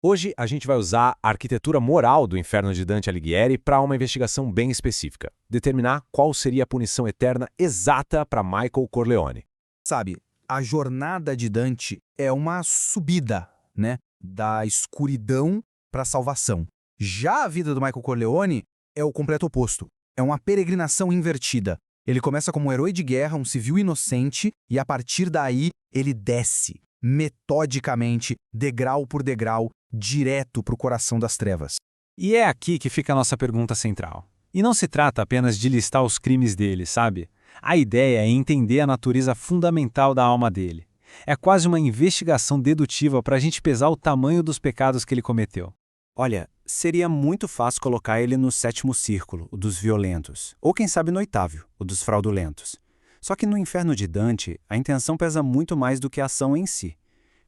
Hoje a gente vai usar a arquitetura moral do Inferno de Dante Alighieri para uma investigação bem específica, determinar qual seria a punição eterna exata para Michael Corleone. Sabe, a jornada de Dante é uma subida, né, da escuridão para a salvação. Já a vida do Michael Corleone é o completo oposto. É uma peregrinação invertida. Ele começa como um herói de guerra, um civil inocente, e a partir daí ele desce, metodicamente, degrau por degrau, direto para o coração das trevas. E é aqui que fica a nossa pergunta central. E não se trata apenas de listar os crimes dele, sabe? A ideia é entender a natureza fundamental da alma dele. É quase uma investigação dedutiva para a gente pesar o tamanho dos pecados que ele cometeu. Olha, seria muito fácil colocar ele no sétimo círculo, o dos violentos, ou quem sabe no oitavo, o dos fraudulentos. Só que no Inferno de Dante, a intenção pesa muito mais do que a ação em si.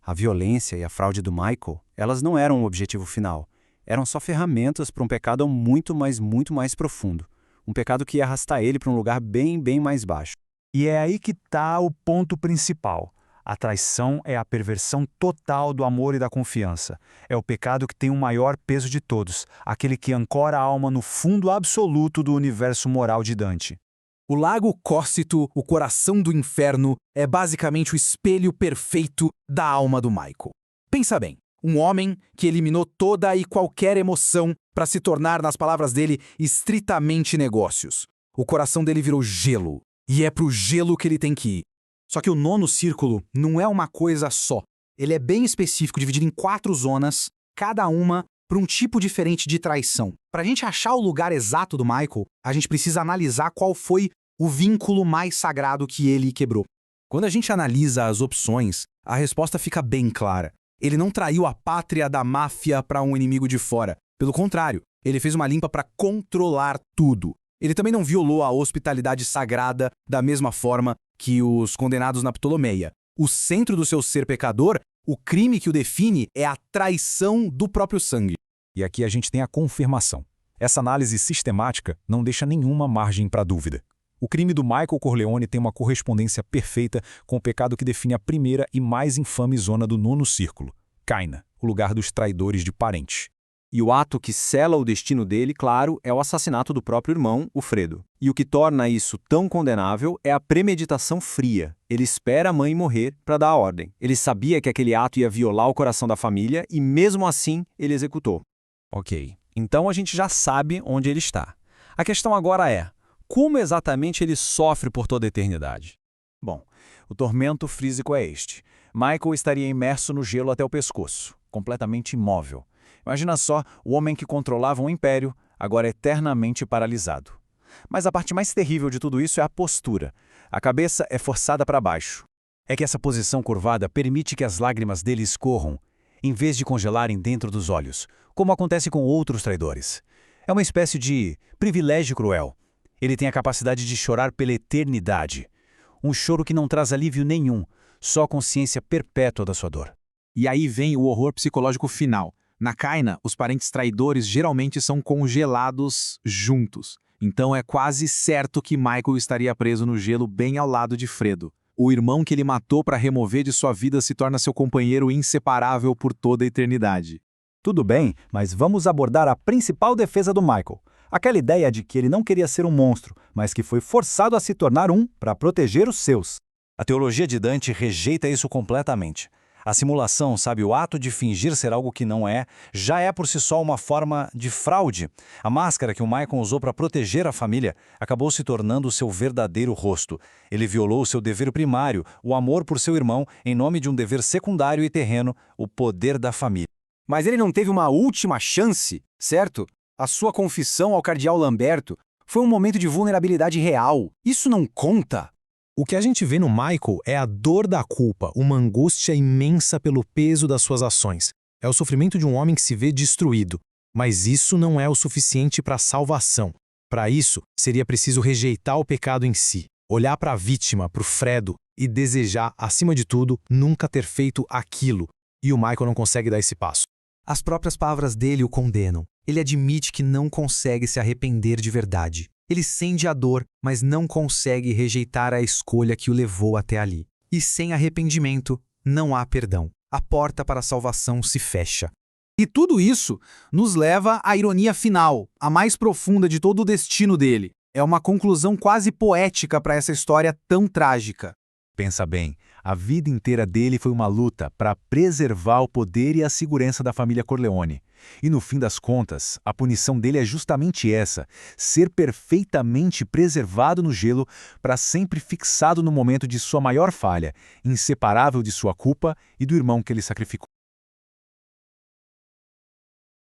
A violência e a fraude do Michael, elas não eram o objetivo final. Eram só ferramentas para um pecado muito mais profundo. Um pecado que ia arrastar ele para um lugar bem mais baixo. E é aí que está o ponto principal. A traição é a perversão total do amor e da confiança. É o pecado que tem o maior peso de todos, aquele que ancora a alma no fundo absoluto do universo moral de Dante. O lago Cócito, o coração do inferno, é basicamente o espelho perfeito da alma do Michael. Pensa bem, um homem que eliminou toda e qualquer emoção para se tornar, nas palavras dele, estritamente negócios. O coração dele virou gelo, e é pro gelo que ele tem que ir. Só que o nono círculo não é uma coisa só. Ele é bem específico, dividido em 4 zonas, cada uma para um tipo diferente de traição. Para a gente achar o lugar exato do Michael, a gente precisa analisar qual foi o vínculo mais sagrado que ele quebrou. Quando a gente analisa as opções, a resposta fica bem clara. Ele não traiu a pátria da máfia para um inimigo de fora. Pelo contrário, ele fez uma limpa para controlar tudo. Ele também não violou a hospitalidade sagrada da mesma forma que os condenados na Ptolomeia. O centro do seu ser pecador, o crime que o define é a traição do próprio sangue. E aqui a gente tem a confirmação. Essa análise sistemática não deixa nenhuma margem para dúvida. O crime do Michael Corleone tem uma correspondência perfeita com o pecado que define a primeira e mais infame zona do nono círculo, Caina, o lugar dos traidores de parentes. E o ato que sela o destino dele, claro, é o assassinato do próprio irmão, o Fredo. E o que torna isso tão condenável é a premeditação fria. Ele espera a mãe morrer para dar a ordem. Ele sabia que aquele ato ia violar o coração da família e, mesmo assim, ele executou. Ok, então a gente já sabe onde ele está. A questão agora é, como exatamente ele sofre por toda a eternidade? Bom, o tormento físico é este. Michael estaria imerso no gelo até o pescoço, completamente imóvel. Imagina só o homem que controlava um império, agora eternamente paralisado. Mas a parte mais terrível de tudo isso é a postura. A cabeça é forçada para baixo. É que essa posição curvada permite que as lágrimas dele escorram, em vez de congelarem dentro dos olhos, como acontece com outros traidores. É uma espécie de privilégio cruel. Ele tem a capacidade de chorar pela eternidade. Um choro que não traz alívio nenhum, só consciência perpétua da sua dor. E aí vem o horror psicológico final. Na Caina, os parentes traidores geralmente são congelados juntos. Então é quase certo que Michael estaria preso no gelo bem ao lado de Fredo. O irmão que ele matou para remover de sua vida se torna seu companheiro inseparável por toda a eternidade. Tudo bem, mas vamos abordar a principal defesa do Michael. Aquela ideia de que ele não queria ser um monstro, mas que foi forçado a se tornar um para proteger os seus. A teologia de Dante rejeita isso completamente. A simulação, sabe, o ato de fingir ser algo que não é, já é por si só uma forma de fraude. A máscara que o Michael usou para proteger a família acabou se tornando o seu verdadeiro rosto. Ele violou o seu dever primário, o amor por seu irmão, em nome de um dever secundário e terreno, o poder da família. Mas ele não teve uma última chance, certo? A sua confissão ao cardeal Lamberto foi um momento de vulnerabilidade real. Isso não conta. O que a gente vê no Michael é a dor da culpa, uma angústia imensa pelo peso das suas ações. É o sofrimento de um homem que se vê destruído. Mas isso não é o suficiente para a salvação. Para isso, seria preciso rejeitar o pecado em si, olhar para a vítima, para o Fredo, e desejar, acima de tudo, nunca ter feito aquilo. E o Michael não consegue dar esse passo. As próprias palavras dele o condenam. Ele admite que não consegue se arrepender de verdade. Ele sente a dor, mas não consegue rejeitar a escolha que o levou até ali. E sem arrependimento, não há perdão. A porta para a salvação se fecha. E tudo isso nos leva à ironia final, a mais profunda de todo o destino dele. É uma conclusão quase poética para essa história tão trágica. Pensa bem, a vida inteira dele foi uma luta para preservar o poder e a segurança da família Corleone. E no fim das contas, a punição dele é justamente essa: ser perfeitamente preservado no gelo para sempre fixado no momento de sua maior falha, inseparável de sua culpa e do irmão que ele sacrificou.